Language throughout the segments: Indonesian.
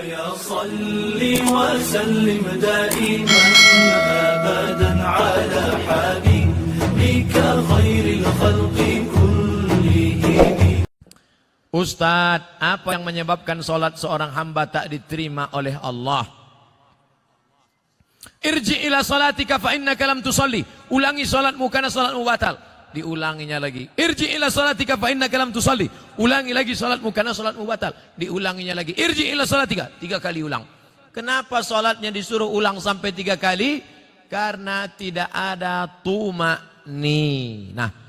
مولاي صل وسلم دائما أبدا على حبيبك خير الخلق كلهم. Ustadz, apa yang menyebabkan sholat seorang hamba tak diterima oleh Allah? Irji ila sholatika fa innaka lam tusalli. Ulangi sholatmu karena sholatmu batal. Diulanginya lagi. Irji ila sholatika fa innaka lam tusalli. Ulangi lagi sholatmu karena sholatmu batal. Diulanginya lagi. Irji ila sholatika. 3 kali ulang. Kenapa sholatnya disuruh ulang sampai 3 kali? Karena tidak ada tuma'ninah.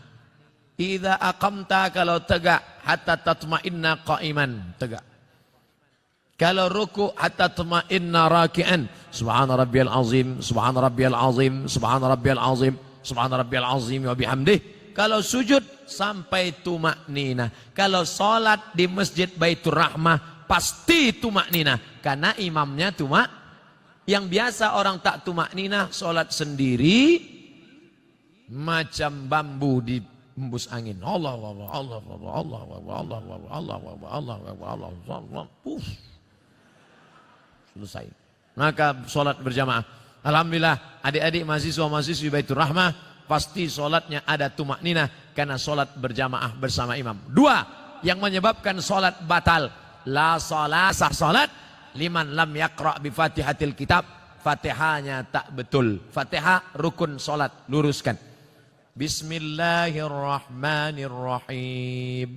Idza aqamta, kalau tegak, hatta tatma'inna qa'iman, tegak. Kalau ruku, hatta tatma'inna raki'an. Subhana rabbiyal azim, subhana rabbiyal azim, subhana rabbiyal azim, subhana rabbiyal azim wa bihamdih. Kalau sujud sampai tuma'ninah. Kalau salat di Masjid Baitur Rahmah pasti tuma'ninah, karena imamnya yang biasa orang tak tuma'ninah salat sendiri macam bambu di hembus angin. Allah Allah Allah Allah Allah Allah Allah Allah Allah Allah. Selesai. Maka sholat berjamaah. Alhamdulillah adik-adik mahasiswa-mahasiswi Baitur Rahmah pasti sholatnya ada tumakninah karena sholat berjamaah bersama imam. 2 yang menyebabkan sholat batal. La sholat, sah sholat liman lam yaqra' bi fatihatil kitab. Fatihahnya tak betul. Fatihah rukun sholat, luruskan. Bismillahirrahmanirrahim.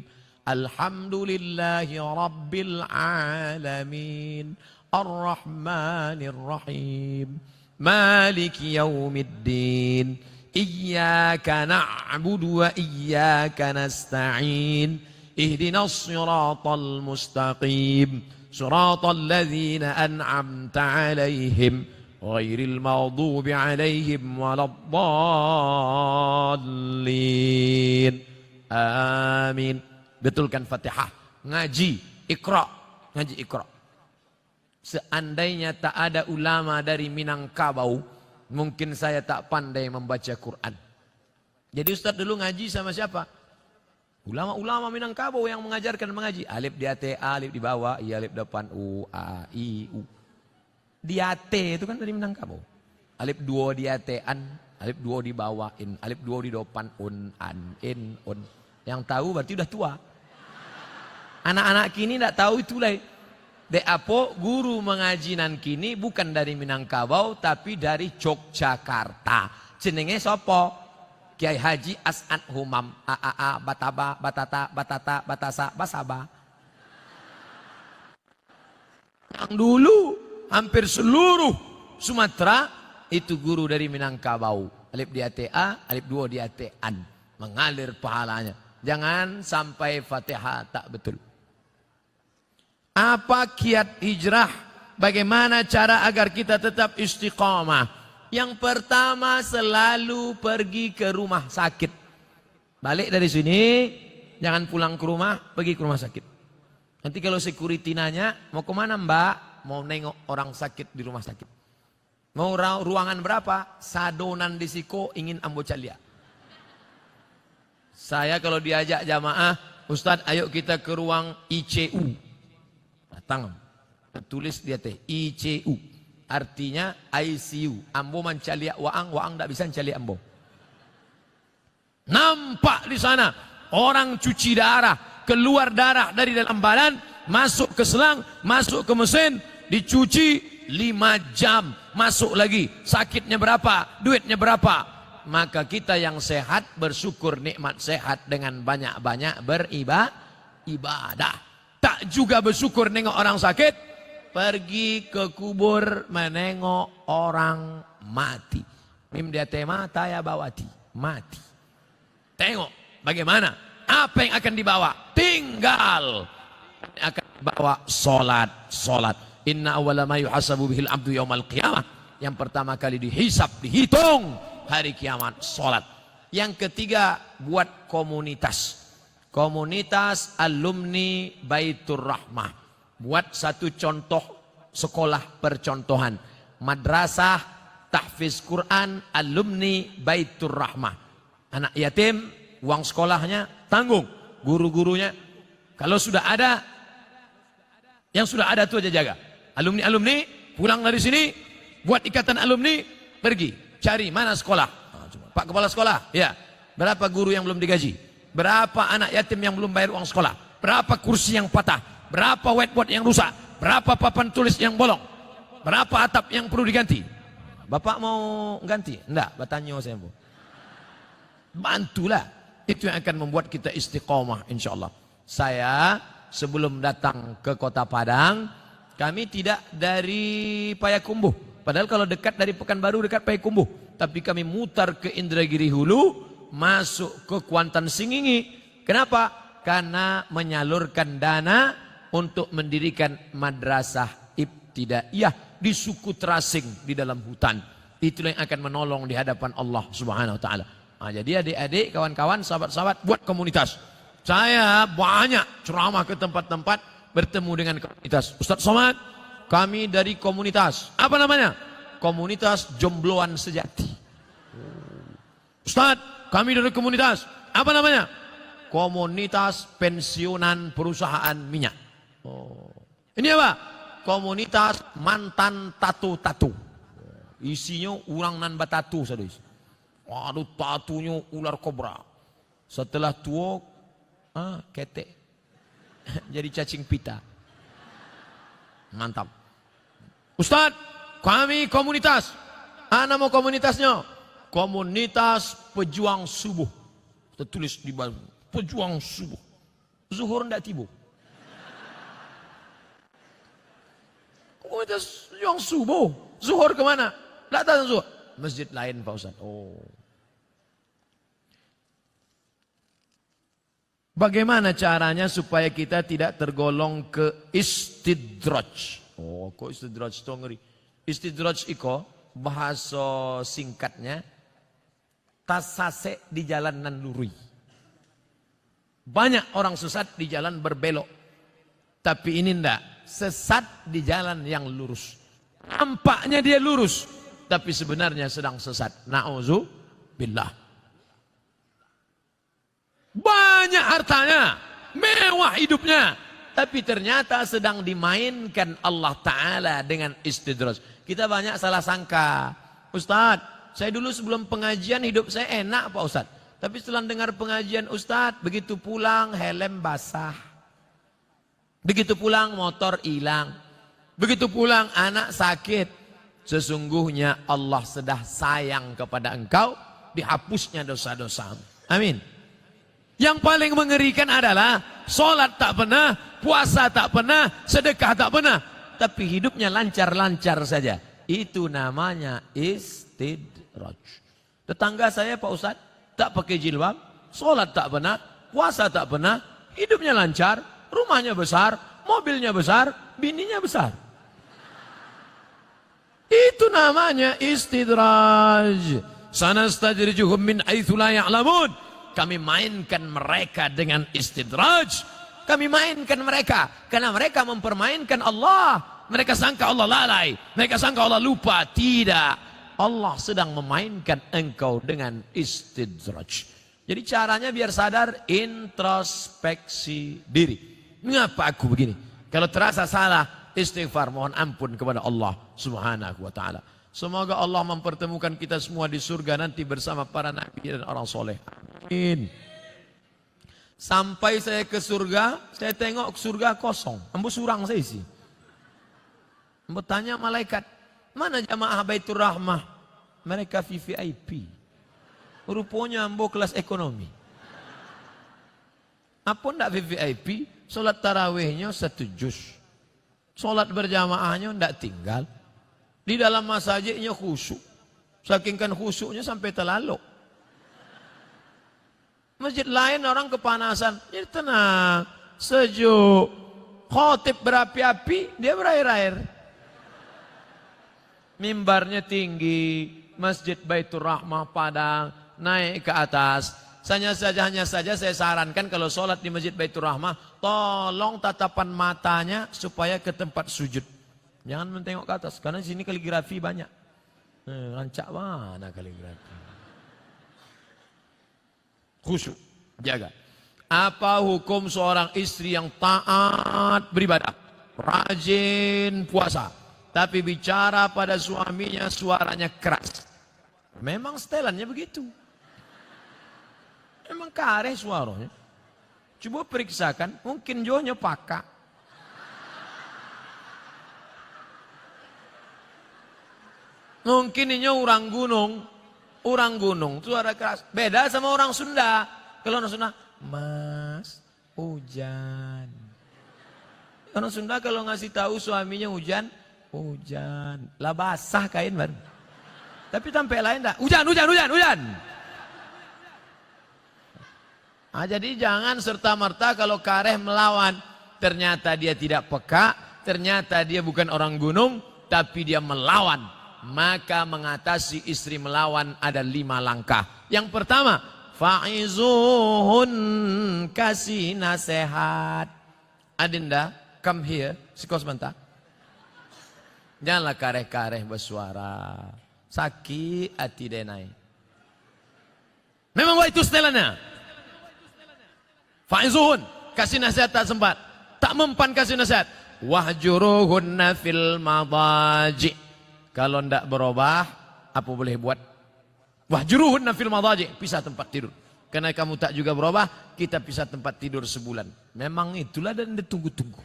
Alhamdulillahi rabbil alamin. Ar-Rahmanir-Rahim. Maliki yaumiddin. Iyyaka na'budu wa iyyaka nasta'in. Ihdinas siratal mustaqim. Siratal ladzina an'amta 'alaihim ghairil maghdubi 'alaihim waladdallin. Amin. Betulkan Fatihah. Ngaji Iqra. Ngaji Iqra. Seandainya tak ada ulama dari Minangkabau, mungkin saya tak pandai membaca Quran. Jadi Ustadz dulu ngaji sama siapa? Ulama-ulama Minangkabau yang mengajarkan mengaji. Alif di atas, alif di bawah, i alif depan, u, a, i, u. Di atas itu kan dari Minangkabau. Alif 2 di atas, an, alif 2 di bawah, in, alif 2 di depan, un, an, in, un. Yang tahu berarti udah tua. Anak-anak kini tidak tahu itulah. Apo guru mengajinan kini bukan dari Minangkabau tapi dari Yogyakarta. Jenenge sopo? Kiai Haji As'ad Humam. AAA Bataba Batata Batata Batasa Basaba. Yang dulu hampir seluruh Sumatera itu guru dari Minangkabau. Alif di ATA, alif 2 di ATAN. Mengalir pahalanya. Jangan sampai Fatihah tak betul. Apa kiat hijrah? Bagaimana cara agar kita tetap istiqamah? Yang pertama selalu pergi ke rumah sakit. Balik dari sini, jangan pulang ke rumah, pergi ke rumah sakit. Nanti kalau security nanya, mau kemana mbak? Mau nengok orang sakit di rumah sakit. Mau ruangan berapa? Sadonan di Siko, ingin ambo calia. Saya kalau diajak jamaah, Ustadz ayo kita ke ruang ICU. Datang, tulis dia teh ICU, artinya ICU. Ambo mencaliak waang, waang tak bisa mencaliak ambo. Nampak di sana orang cuci darah, keluar darah dari dalam badan, masuk ke selang, masuk ke mesin, dicuci 5 jam, masuk lagi. Sakitnya berapa? Duitnya berapa? Maka kita yang sehat bersyukur nikmat sehat dengan banyak-banyak beribadah. Tak juga bersyukur nengok orang sakit, pergi ke kubur menengok orang mati. Mim dia tema taya bawati, mati. Tengok bagaimana, apa yang akan dibawa? Tinggal akan dibawa solat. Inna awwala ma yuhasabu bihil abdu yaumal qiyamah. Yang pertama kali dihisap, dihitung hari kiamat, solat. Yang ketiga, buat komunitas. Komunitas alumni Baitur Rahmah. Buat satu contoh sekolah percontohan. Madrasah tahfiz Quran alumni Baitur Rahmah. Anak yatim, uang sekolahnya tanggung. Guru-gurunya. Kalau sudah ada, yang sudah ada itu aja jaga. Alumni-alumni pulang dari sini, buat ikatan alumni, pergi cari mana sekolah. Pak Kepala Sekolah, ya. Berapa guru yang belum digaji? Berapa anak yatim yang belum bayar uang sekolah? Berapa kursi yang patah? Berapa whiteboard yang rusak? Berapa papan tulis yang bolong? Berapa atap yang perlu diganti? Bapak mau ganti? Enggak, batanyo saya mau. Bantulah. Itu yang akan membuat kita istiqomah insyaallah. Saya sebelum datang ke Kota Padang, kami tidak dari Payakumbuh. Padahal kalau dekat dari Pekanbaru dekat Payakumbuh. Tapi kami mutar ke Indragiri Hulu, masuk ke Kuantan Singingi. Kenapa? Karena menyalurkan dana untuk mendirikan madrasah ibtidaiyah di suku terasing di dalam hutan. Itulah yang akan menolong di hadapan Allah Subhanahu wa taala. Nah, jadi adik-adik, kawan-kawan, sahabat-sahabat, buat komunitas. Saya banyak ceramah ke tempat-tempat, bertemu dengan komunitas. Ustaz Somad, kami dari komunitas. Apa namanya? Komunitas Jombloan Sejati. Ustaz, kami dari komunitas. Apa namanya? Komunitas Pensiunan Perusahaan Minyak. Ini apa? Komunitas Mantan Tatu-Tatu. Isinya orang nan batatu sadis. Waduh, tatunya ular kobra. Setelah tua, ketek. Jadi cacing pita. Mantap. Ustaz, kami komunitas. Nama komunitasnya? Komunitas Pejuang Subuh. Tertulis di bawah. Pejuang Subuh. Zuhur ndak tiba. Komunitas Pejuang Subuh. Zuhur kemana? Ndak tahu zuhur. Masjid lain Pak Ustaz. Oh. Bagaimana caranya supaya kita tidak tergolong ke istidraj? Oh, kok istidraj itu ngeri. Istidraj iko bahasa singkatnya tasase di jalan nan luri. Banyak orang sesat di jalan berbelok. Tapi ini ndak, sesat di jalan yang lurus. Nampaknya dia lurus, tapi sebenarnya sedang sesat. Na'udzubillah. Banyak hartanya, mewah hidupnya, tapi ternyata sedang dimainkan Allah Ta'ala dengan istidraj. Kita banyak salah sangka. Ustadz, saya dulu sebelum pengajian hidup saya enak Pak Ustadz. Tapi setelah dengar pengajian Ustadz, begitu pulang helm basah. Begitu pulang motor hilang. Begitu pulang anak sakit. Sesungguhnya Allah sudah sayang kepada engkau, dihapusnya dosa-dosamu. Amin. Yang paling mengerikan adalah sholat tak pernah, puasa tak pernah, sedekah tak pernah, tapi hidupnya lancar-lancar saja. Itu namanya istidraj. Tetangga saya Pak Ustadz tak pakai jilbab, sholat tak pernah, puasa tak pernah, hidupnya lancar, rumahnya besar, mobilnya besar, bininya besar. Itu namanya istidraj. Sanastajrijuhum min haitsu la ya'lamun. Kami mainkan mereka dengan istidraj. Kami mainkan mereka karena mereka mempermainkan Allah. Mereka sangka Allah lalai, mereka sangka Allah lupa. Tidak, Allah sedang memainkan engkau dengan istidraj. Jadi caranya biar sadar, introspeksi diri. Mengapa aku begini? Kalau terasa salah, istighfar, mohon ampun kepada Allah Subhanahu wa taala. Semoga Allah mempertemukan kita semua di surga nanti bersama para nabi dan orang soleh. Amin. Sampai saya ke surga, saya tengok surga kosong. Ambo surang saya isi. Ambo tanya malaikat, mana jamaah Baitur Rahmah? Mereka VVIP. Rupanya ambo kelas ekonomi. Apa ndak VVIP? Solat tarawihnya 1 juz. Solat berjamaahnya ndak tinggal. Di dalam masjidnya khusyuk. Saking kan khusyuknya sampai terlalu. Masjid lain orang kepanasan. Jadi tenang, sejuk. Khotib berapi-api, dia berair-air. Mimbarnya tinggi. Masjid Baitur Rahmah Padang naik ke atas. Hanya saja saya sarankan kalau sholat di Masjid Baitur Rahmah, tolong tatapan matanya supaya ke tempat sujud. Jangan mentengok ke atas, karena di sini kaligrafi banyak. Rancak mana kaligrafi? Khusyuk, jaga. Apa hukum seorang istri yang taat beribadah, rajin puasa, tapi bicara pada suaminya suaranya keras. Memang setelannya begitu. Memang kareh suaranya. Coba periksakan, mungkin johnya pakak. Mungkin ini orang gunung, suara keras. Beda sama orang Sunda. Kalau orang Sunda, Mas, hujan. Orang Sunda kalau ngasih tahu suaminya hujan, lah basah kain baru. Tapi sampai lain dah, hujan. Nah, jadi jangan serta-merta kalau kareh melawan, ternyata dia tidak peka, ternyata dia bukan orang gunung, tapi dia melawan. Maka mengatasi istri melawan ada 5 langkah. Yang pertama, fa'izuhun, kasih nasihat. Adinda, come here, sikos sebentar. Janganlah kareh-kareh bersuara. Sakit hati denai. Memang itu setelannya. Fa'izuhun, kasih nasihat tak sempat. Tak mempan kasih nasihat. Wahjuruhunna fil madaji. Kalau tidak berubah, apa boleh buat? Wahjuruhunna fil madaji, pisah tempat tidur. Karena kamu tak juga berubah, kita pisah tempat tidur sebulan. Memang itulah dan ditunggu-tunggu.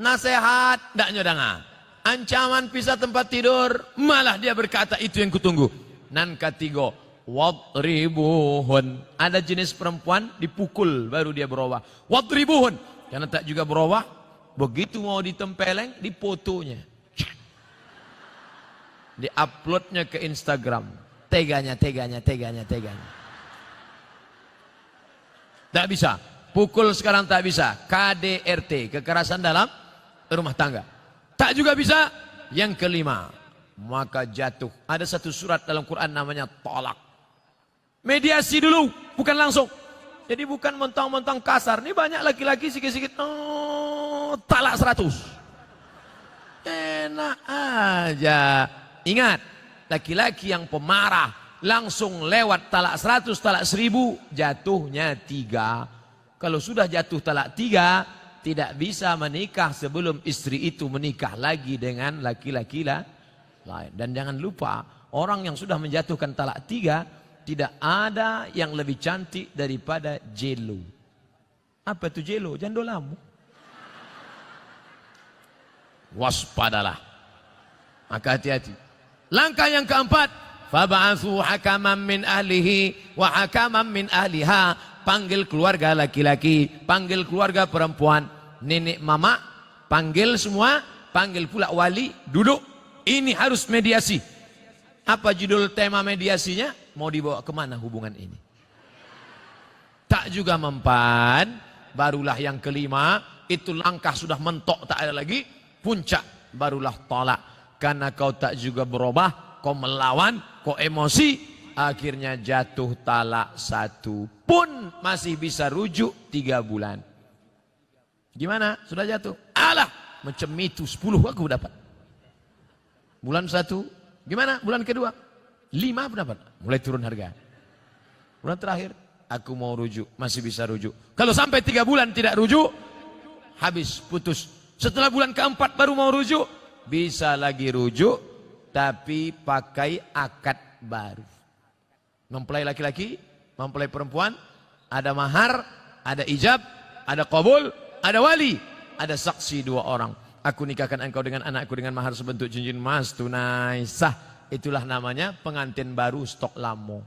Nasihat, tidak nyodanga. Ancaman pisah tempat tidur, malah dia berkata itu yang kutunggu. Nan ketiga, wadribuhun. Ada jenis perempuan dipukul baru dia berubah. Wadribuhun. Karena tak juga berubah, begitu mau ditempeleng, dipotonya. Di-uploadnya ke Instagram. Teganya. Tak bisa. Pukul sekarang tak bisa. KDRT, kekerasan dalam rumah tangga. Tak juga bisa. Yang kelima, maka jatuh. Ada satu surat dalam Quran namanya talak. Mediasi dulu, bukan langsung. Jadi bukan mentang-mentang kasar. Ini banyak laki-laki sikit-sikit, talak 100. Enak aja. Ingat, laki-laki yang pemarah langsung lewat talak 100, talak 1000, jatuhnya 3. Kalau sudah jatuh talak 3, tidak bisa menikah sebelum istri itu menikah lagi dengan laki-laki lain. Dan jangan lupa, orang yang sudah menjatuhkan talak 3, tidak ada yang lebih cantik daripada Jelo. Apa itu Jelo? Jandolamu. Waspadalah. Maka hati-hati. Langkah yang keempat, fab'atsu hakaman min ahlihi wa hakaman min ahliha. Panggil keluarga laki-laki, panggil keluarga perempuan, nenek mama, panggil semua, panggil pula wali, duduk. Ini harus mediasi. Apa judul tema mediasinya? Mau dibawa kemana hubungan ini? Tak juga mempan, barulah yang kelima, itu langkah sudah mentok tak ada lagi, puncak barulah tolak. Karena kau tak juga berubah, kau melawan, kau emosi, akhirnya jatuh talak 1 pun masih bisa rujuk 3 bulan. Gimana? Sudah jatuh? Alah, macam itu 10 aku dapat. Bulan 1, gimana? Bulan kedua, 5 aku dapat. Mulai turun harga. Bulan terakhir, aku mau rujuk, masih bisa rujuk. Kalau sampai 3 bulan tidak rujuk, habis, putus. Setelah bulan keempat baru mau rujuk, bisa lagi rujuk, tapi pakai akad baru. Mempelai laki-laki, mempelai perempuan, ada mahar, ada ijab, ada qabul, ada wali, ada saksi 2 orang. Aku nikahkan engkau dengan anakku dengan mahar sebentuk cincin emas tunai sah. Itulah namanya pengantin baru stok lamo.